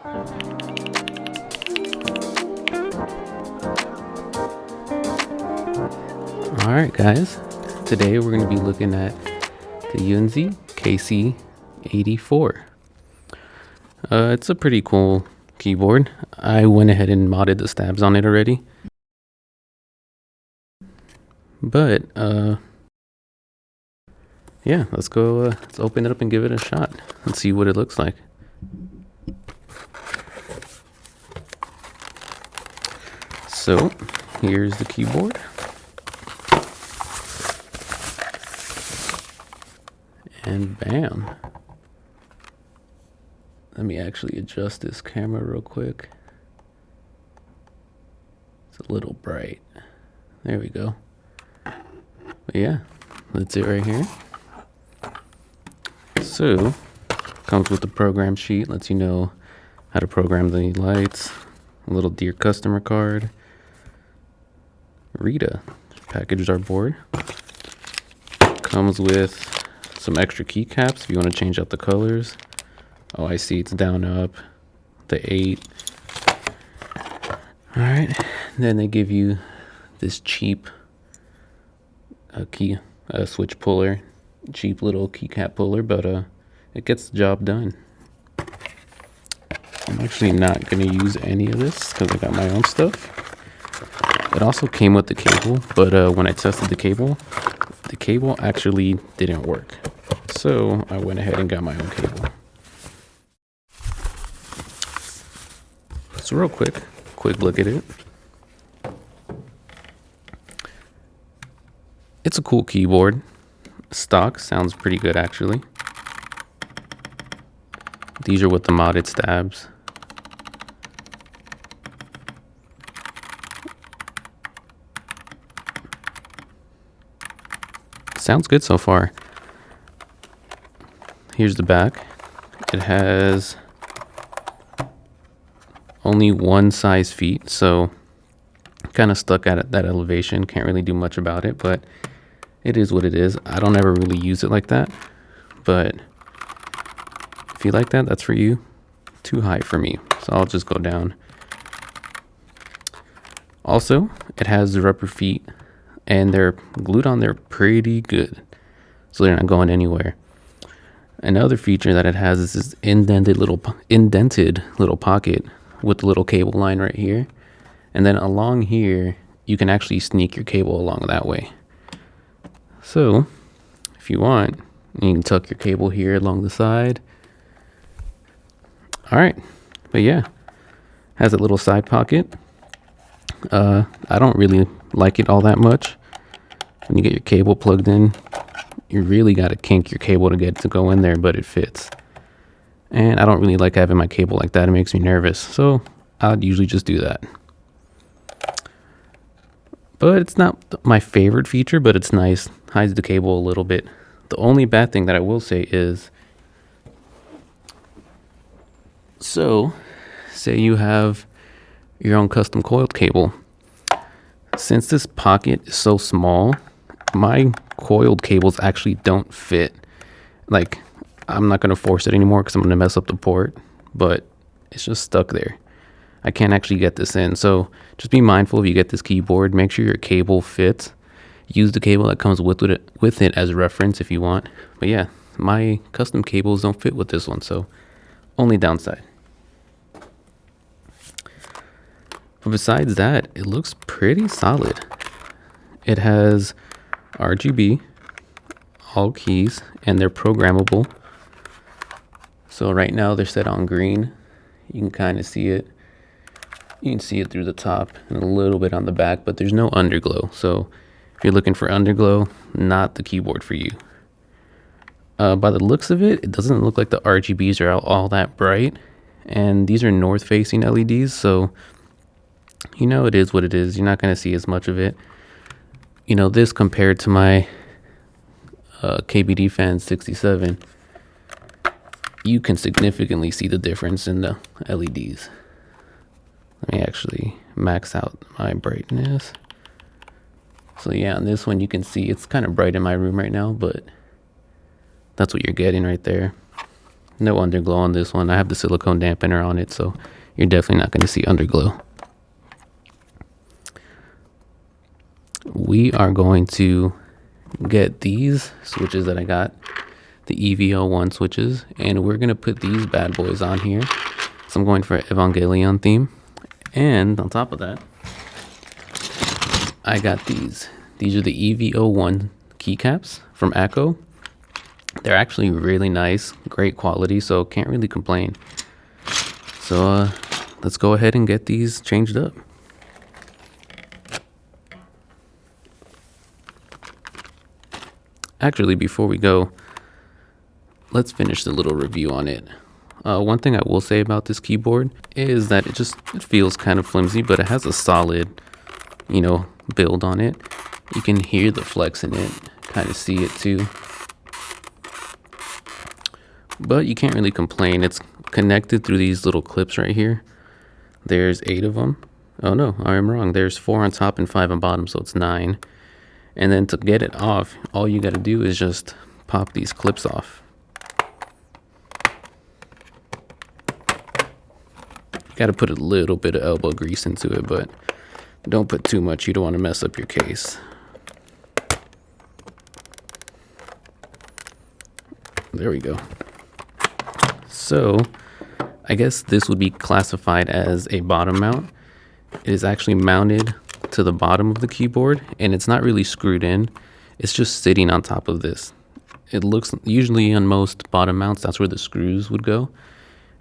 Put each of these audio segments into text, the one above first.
Alright guys, today we're going to be looking at the Yunzzi KC84. It's a pretty cool keyboard. I went ahead and modded the stabs on it already. But, yeah, let's open it up and give it a shot and see what it looks like. So, here's the keyboard. And bam. Let me actually adjust this camera real quick. It's a little bright. There we go. But yeah, that's it right here. So, comes with the program sheet, lets you know how to program the lights, a little Dear Customer card, Rita, packaged our board. Comes with some extra keycaps if you want to change out the colors. Oh, I see, it's down, up, the 8. Alright, then they give you this cheap switch puller, cheap little keycap puller, but it gets the job done. I'm actually not going to use any of this because I got my own stuff. It also came with the cable, but when I tested the cable actually didn't work. So I went ahead and got my own cable. So real quick look at it. It's a cool keyboard. Stock sounds pretty good actually. These are with the modded stabs. Sounds good so far. Here's the back. It has only one size feet, so kind of stuck at that elevation. Can't really do much about it, but it is what it is. I don't ever really use it like that, but if you like that, that's for you. Too high for me, so I'll just go down. Also, it has the rubber feet, and they're glued on there pretty good, so they're not going anywhere. Another feature that it has is this indented little pocket with the little cable line right here, and then along here you can actually sneak your cable along that way. So if you want, you can tuck your cable here along the side. All right, but yeah, has a little side pocket. I don't really like it all that much. When you get your cable plugged in, you really got to kink your cable to get it to go in there, but it fits. And I don't really like having my cable like that. It makes me nervous, so I'd usually just do that. But it's not my favorite feature, but it's nice. Hides the cable a little bit. The only bad thing that I will say is, so say you have your own custom coiled cable. Since this pocket is so small, my coiled cables actually don't fit. Like, I'm not going to force it anymore because I'm going to mess up the port, but it's just stuck there. I can't actually get this in, so just be mindful if you get this keyboard. Make sure your cable fits. Use the cable that comes with it as a reference if you want. But yeah, my custom cables don't fit with this one, so only downside. But besides that, it looks pretty solid. It has RGB, all keys, and they're programmable. So right now they're set on green. You can kind of see it. You can see it through the top and a little bit on the back, but there's no underglow. So if you're looking for underglow, not the keyboard for you. By the looks of it, it doesn't look like the RGBs are all that bright. And these are north-facing LEDs, so you know it is what it is. You're not going to see as much of it. You know, this compared to my KBD Fan 67, you can significantly see the difference in the LEDs. Let me actually max out my brightness. So yeah, on this one you can see it's kind of bright in my room right now, but that's what you're getting right there. No underglow on this one. I have the silicone dampener on it, so you're definitely not going to see underglow. We are going to get these switches that I got, the EVO1 switches, and we're going to put these bad boys on here. So I'm going for Evangelion theme. And on top of that, I got these. These are the EVO1 keycaps from Acco. They're actually really nice, great quality, so can't really complain. So let's go ahead and get these changed up. Actually, before we go, let's finish the little review on it. One thing I will say about this keyboard is that it feels kind of flimsy, but it has a solid, build on it. You can hear the flex in it, kind of see it too. But you can't really complain. It's connected through these little clips right here. There's 8 of them. Oh no, I'm wrong. There's 4 on top and 5 on bottom, so it's 9. And then to get it off, all you got to do is just pop these clips off. You got to put a little bit of elbow grease into it, but don't put too much. You don't want to mess up your case. There we go. So I guess this would be classified as a bottom mount. It is actually mounted to the bottom of the keyboard, and it's not really screwed in. It's just sitting on top of this. It looks, usually on most bottom mounts, that's where the screws would go.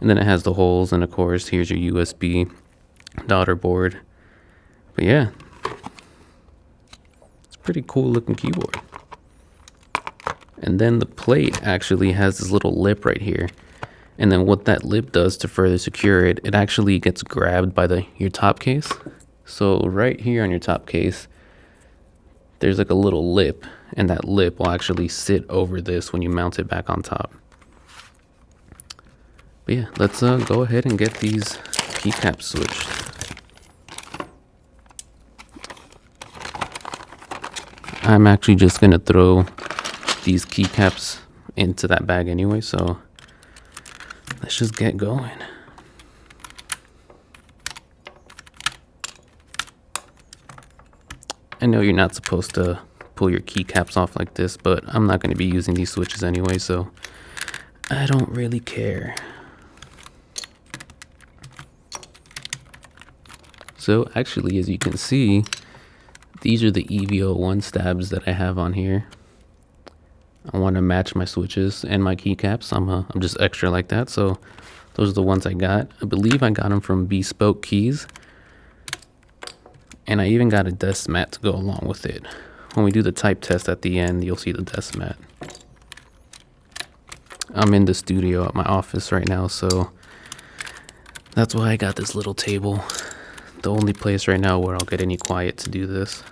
And then it has the holes, and of course, here's your USB daughter board. But yeah, it's a pretty cool looking keyboard. And then the plate actually has this little lip right here. And then what that lip does to further secure it, it actually gets grabbed by your top case. So right here on your top case, there's like a little lip, and that lip will actually sit over this when you mount it back on top. But yeah, let's go ahead and get these keycaps switched. I'm actually just gonna throw these keycaps into that bag anyway, so let's just get going. I know you're not supposed to pull your keycaps off like this, but I'm not going to be using these switches anyway, so I don't really care. So actually, as you can see, these are the EVO1 stabs that I have on here. I want to match my switches and my keycaps. I'm just extra like that, so those are the ones I got. I believe I got them from Bespoke Keys. And I even got a desk mat to go along with it. When we do the type test at the end, you'll see the desk mat. I'm in the studio at my office right now, so that's why I got this little table. The only place right now where I'll get any quiet to do this.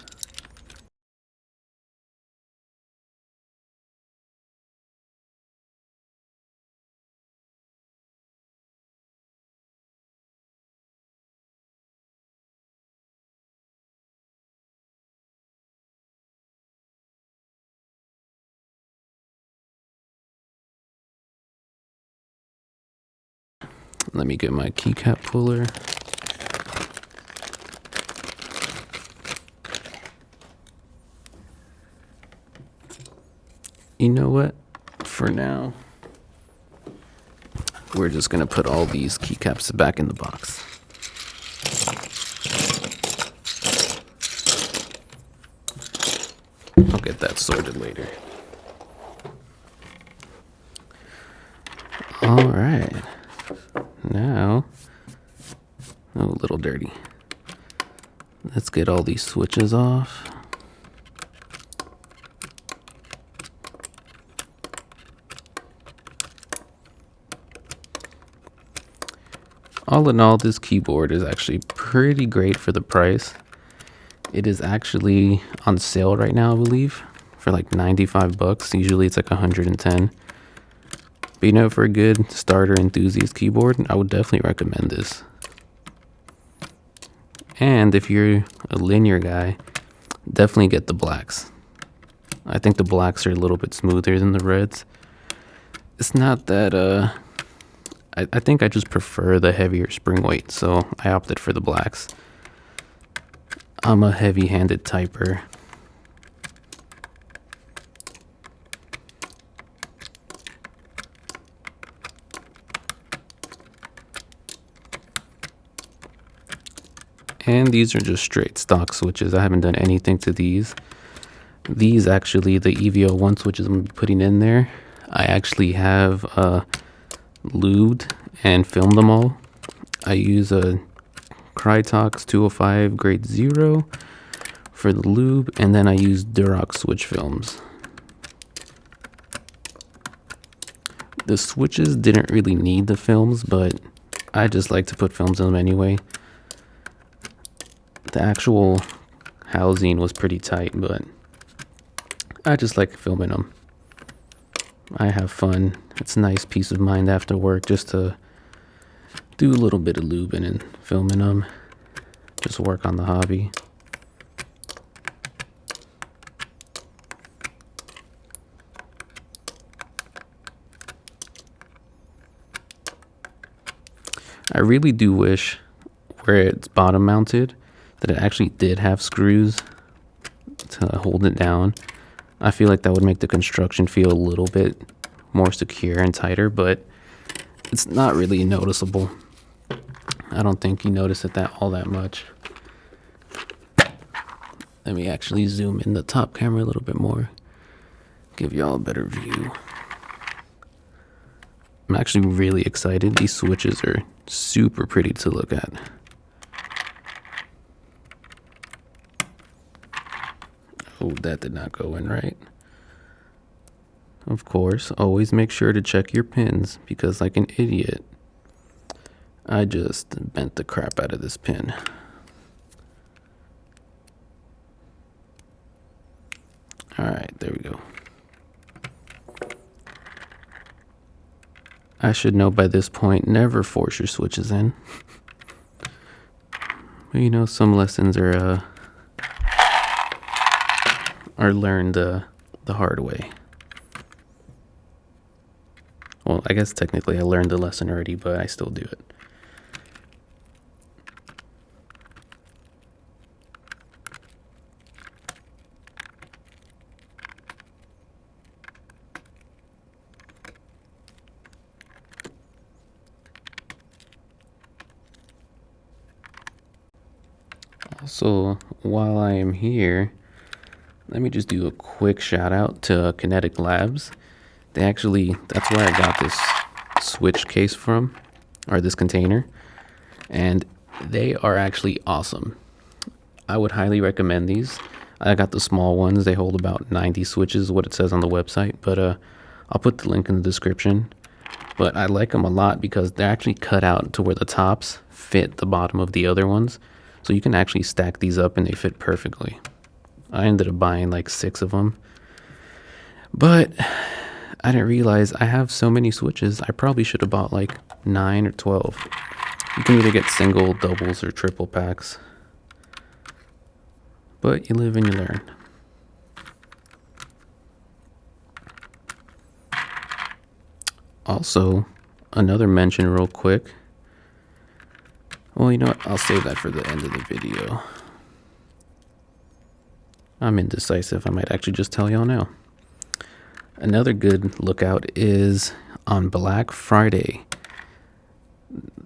Let me get my keycap puller. You know what? For now, we're just gonna put all these keycaps back in the box. I'll get that sorted later. All right. Now, oh, a little dirty. Let's get all these switches off. All in all, this keyboard is actually pretty great for the price. It is actually on sale right now, I believe, for like 95 bucks. Usually it's like 110. But for a good starter enthusiast keyboard, I would definitely recommend this. And if you're a linear guy, definitely get the blacks. I think the blacks are a little bit smoother than the reds. It's not that I think I just prefer the heavier spring weight, so I opted for the blacks. I'm a heavy-handed typer. And these are just straight stock switches. I haven't done anything to these. These actually, the EVO1 switches I'm putting in there, I actually have lubed and filmed them all. I use a Krytox 205 grade 0 for the lube, and then I use Durox switch films. The switches didn't really need the films, but I just like to put films in them anyway. The actual housing was pretty tight, but I just like filming them. I have fun. It's a nice peace of mind after work just to do a little bit of lubing and filming them. Just work on the hobby. I really do wish where it's bottom mounted that it actually did have screws to hold it down. I feel like that would make the construction feel a little bit more secure and tighter, but it's not really noticeable. I don't think you notice it all that much. Let me actually zoom in the top camera a little bit more, give y'all a better view. I'm actually really excited. These switches are super pretty to look at. Oh, that did not go in right. Of course, always make sure to check your pins, because like an idiot, I just bent the crap out of this pin. Alright, there we go. I should know by this point, never force your switches in. But you know, some lessons are learned the hard way. Well, I guess technically I learned the lesson already, but I still do it. Also, while I am here, let me just do a quick shout out to Kinetic Labs. That's where I got this switch case from, or this container, and they are actually awesome. I would highly recommend these. I got the small ones. They hold about 90 switches, what it says on the website, but I'll put the link in the description. But I like them a lot because they're actually cut out to where the tops fit the bottom of the other ones, so you can actually stack these up and they fit perfectly. I ended up buying like 6 of them, but I didn't realize I have so many switches. I probably should have bought like 9 or 12. You can either get single, doubles, or triple packs, but you live and you learn. Also, another mention real quick. Well, you know what? I'll save that for the end of the video. I'm indecisive. I might actually just tell y'all now. Another good lookout is on Black Friday.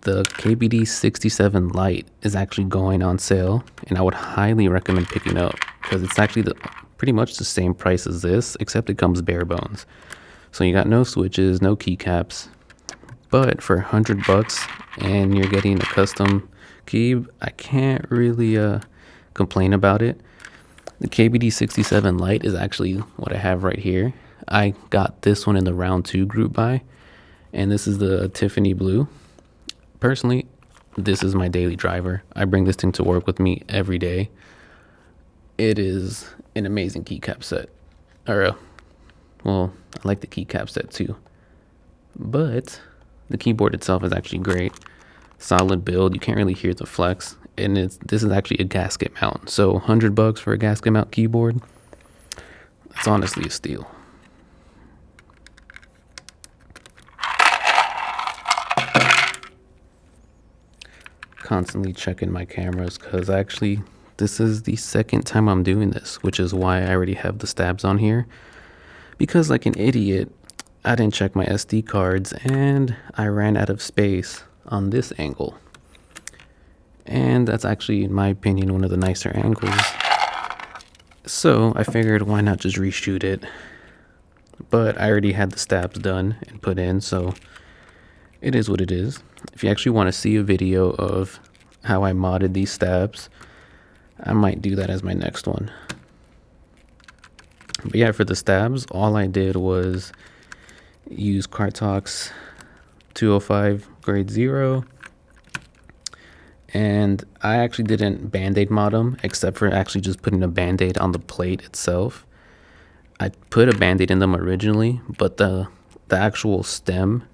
The KBD67 Lite is actually going on sale, and I would highly recommend picking up because it's actually pretty much the same price as this, except it comes bare bones. So you got no switches, no keycaps, but for $100 and you're getting a custom key, I can't really complain about it. The KBD67 Lite is actually what I have right here. I got this one in the round 2 group buy, and this is the Tiffany blue. Personally, this is my daily driver. I bring this thing to work with me every day. It is an amazing keycap set. Well, I like the keycap set too. But the keyboard itself is actually great. Solid build. You can't really hear the flex. And this is actually a gasket mount. So $100 for a gasket mount keyboard, it's honestly a steal. constantly checking my cameras because actually this is the second time I'm doing this, which is why I already have the stabs on here. Because like an idiot, I didn't check my SD cards and I ran out of space on this angle. And that's actually, in my opinion, one of the nicer angles. So I figured why not just reshoot it. But I already had the stabs done and put in, so it is what it is. If you actually want to see a video of how I modded these stabs, I might do that as my next one. But yeah, for the stabs, all I did was use Cartox 205 grade 0. And I actually didn't band-aid mod them, except for actually just putting a band-aid on the plate itself. I put a band-aid in them originally, but the actual stem,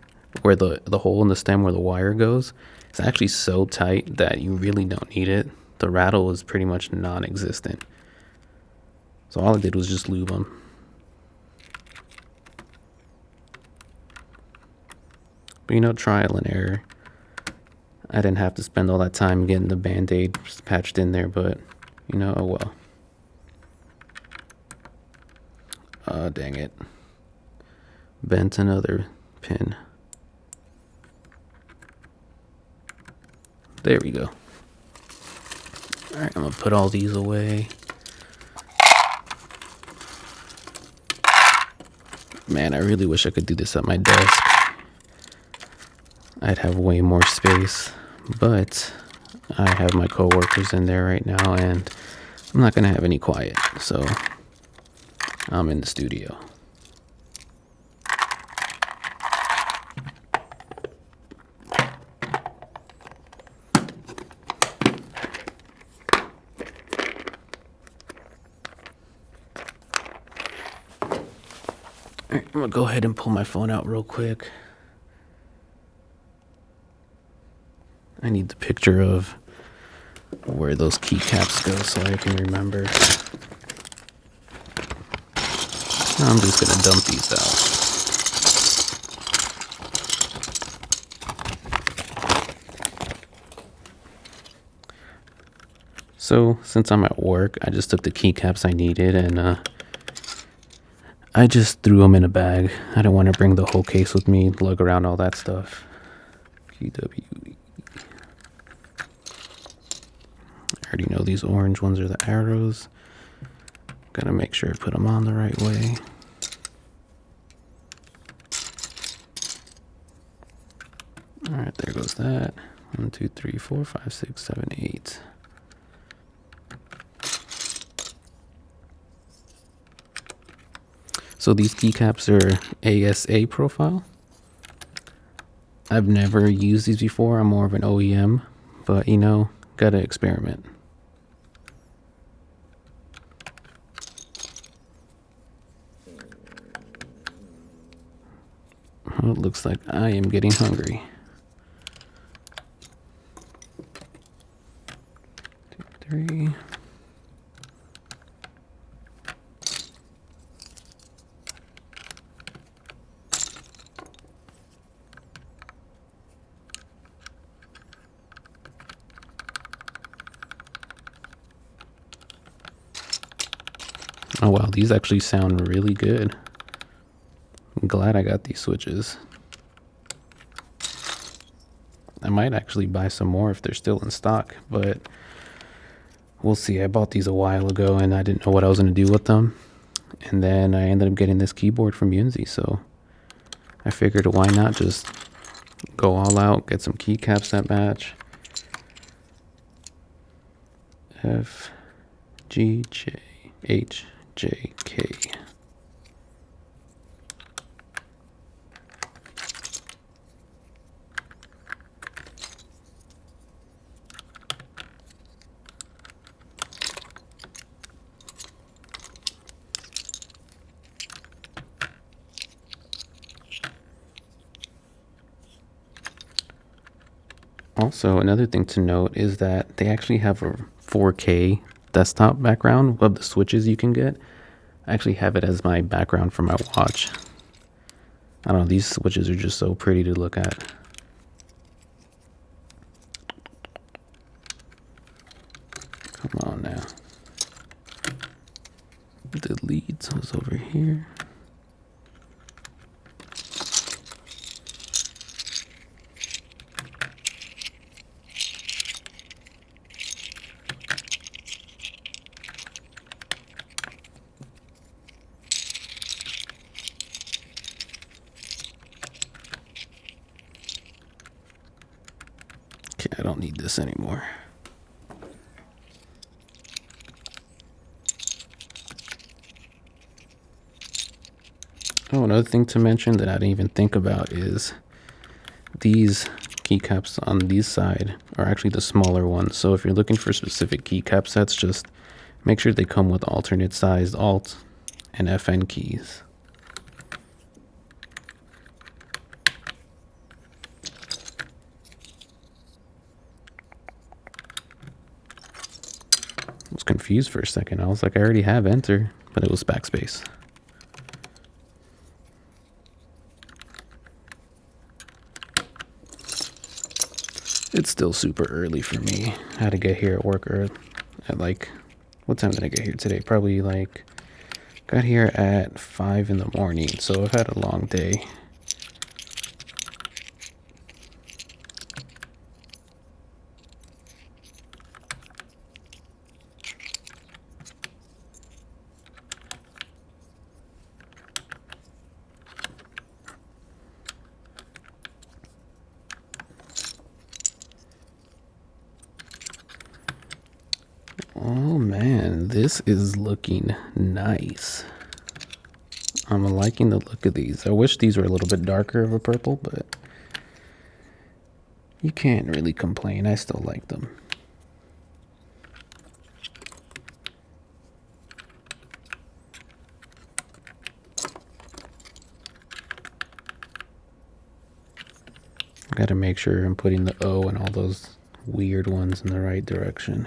where the hole in the stem where the wire goes, is actually so tight that you really don't need it. The rattle is pretty much non-existent. So all I did was just lube them. But you know, trial and error. I didn't have to spend all that time getting the band-aid patched in there, but you know, oh well. Oh, dang it. Bent another pin. There we go. Alright, I'm gonna put all these away. Man, I really wish I could do this at my desk. I'd have way more space, but I have my coworkers in there right now and I'm not gonna have any quiet, so I'm in the studio. Alright, I'm gonna go ahead and pull my phone out real quick. I need the picture of where those keycaps go so I can remember. I'm just gonna dump these out. So since I'm at work, I just took the keycaps I needed and I just threw them in a bag. I don't want to bring the whole case with me, lug around all that stuff. QWE. I already know these orange ones are the arrows. Gotta make sure I put them on the right way. Alright, there goes that. 1, 2, 3, 4, 5, 6, 7, 8. So these keycaps are ASA profile. I've never used these before. I'm more of an OEM, but you know, gotta experiment. Well, it looks like I am getting hungry. 2, 3. Oh wow, these actually sound really good. I'm glad I got these switches. I might actually buy some more if they're still in stock, but we'll see. I bought these a while ago and I didn't know what I was going to do with them. And then I ended up getting this keyboard from Yunzzi, so I figured why not just go all out, get some keycaps that match. F, G, J, H, J, K. Also, another thing to note is that they actually have a 4K desktop background of the switches you can get. I actually have it as my background for my watch. I don't know, these switches are just so pretty to look at. here. Okay, I don't need this anymore. Oh, another thing to mention that I didn't even think about is these keycaps on this side are actually the smaller ones. So if you're looking for specific keycap sets, just make sure they come with alternate sized Alt and FN keys. I was confused for a second. I was like, I already have enter, but it was backspace. It's still super early for me. I had to get here at work at like, what time did I get here today? Probably like, got here at 5 in the morning. So I've had a long day. Oh man, this is looking nice. I'm liking the look of these. I wish these were a little bit darker of a purple, but you can't really complain. I still like them. I gotta make sure I'm putting the O and all those weird ones in the right direction.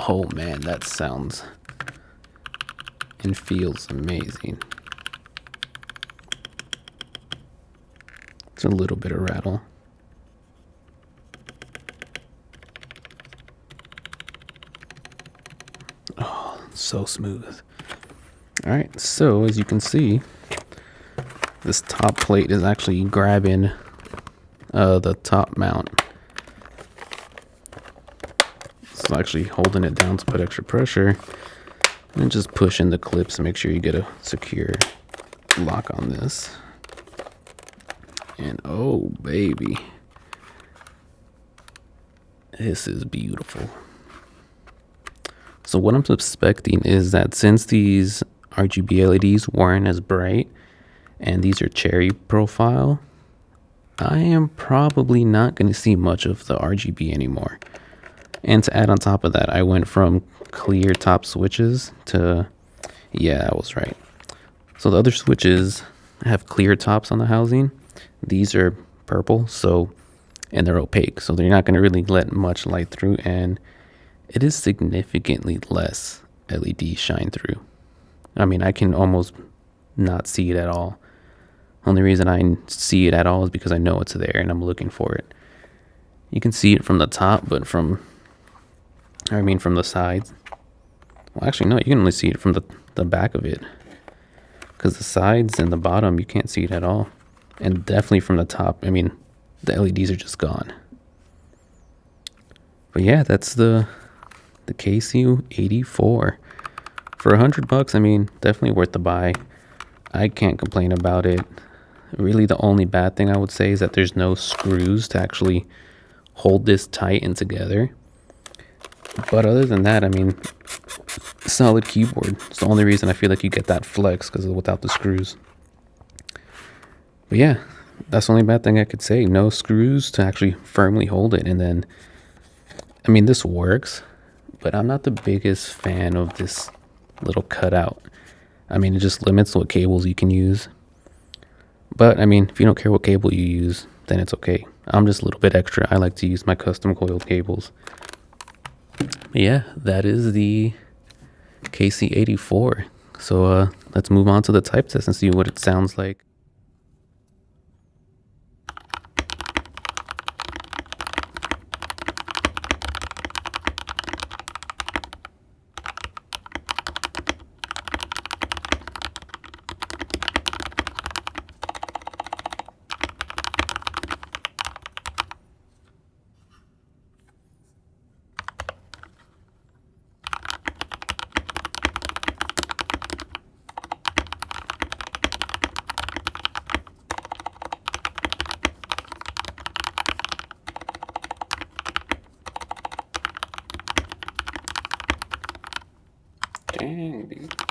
Oh man, that sounds and feels amazing. It's a little bit of rattle. Oh, so smooth. All right, so as you can see, this top plate is actually grabbing the top mount. It's actually holding it down to put extra pressure, and just push in the clips and make sure you get a secure lock on this. And oh baby, this is beautiful. So what I'm suspecting is that since these RGB LEDs weren't as bright and these are cherry profile, I am probably not going to see much of the RGB anymore. And to add on top of that, I went from clear top switches to, yeah, I was right. So the other switches have clear tops on the housing. These are purple, so, and they're opaque, so they're not going to really let much light through, and it is significantly less LED shine through. I mean, I can almost not see it at all. Only reason I see it at all is because I know it's there and I'm looking for it. You can see it from the top, but from the sides. Well, actually, no, you can only see it from the back of it. Because the sides and the bottom, you can't see it at all. And definitely from the top, I mean, the LEDs are just gone. But yeah, that's the KC84. For $100, I mean, definitely worth the buy. I can't complain about it. Really, the only bad thing I would say is that there's no screws to actually hold this tight and together. But other than that, I mean, solid keyboard. It's the only reason I feel like you get that flex, because without the screws. But yeah, that's the only bad thing I could say. No screws to actually firmly hold it. And then, I mean, this works, but I'm not the biggest fan of this little cutout. I mean, it just limits what cables you can use. But I mean, if you don't care what cable you use, then it's okay. I'm just a little bit extra. I like to use my custom coiled cables. But yeah, that is the KC84. So let's move on to the type test and see what it sounds like. Dang, dude.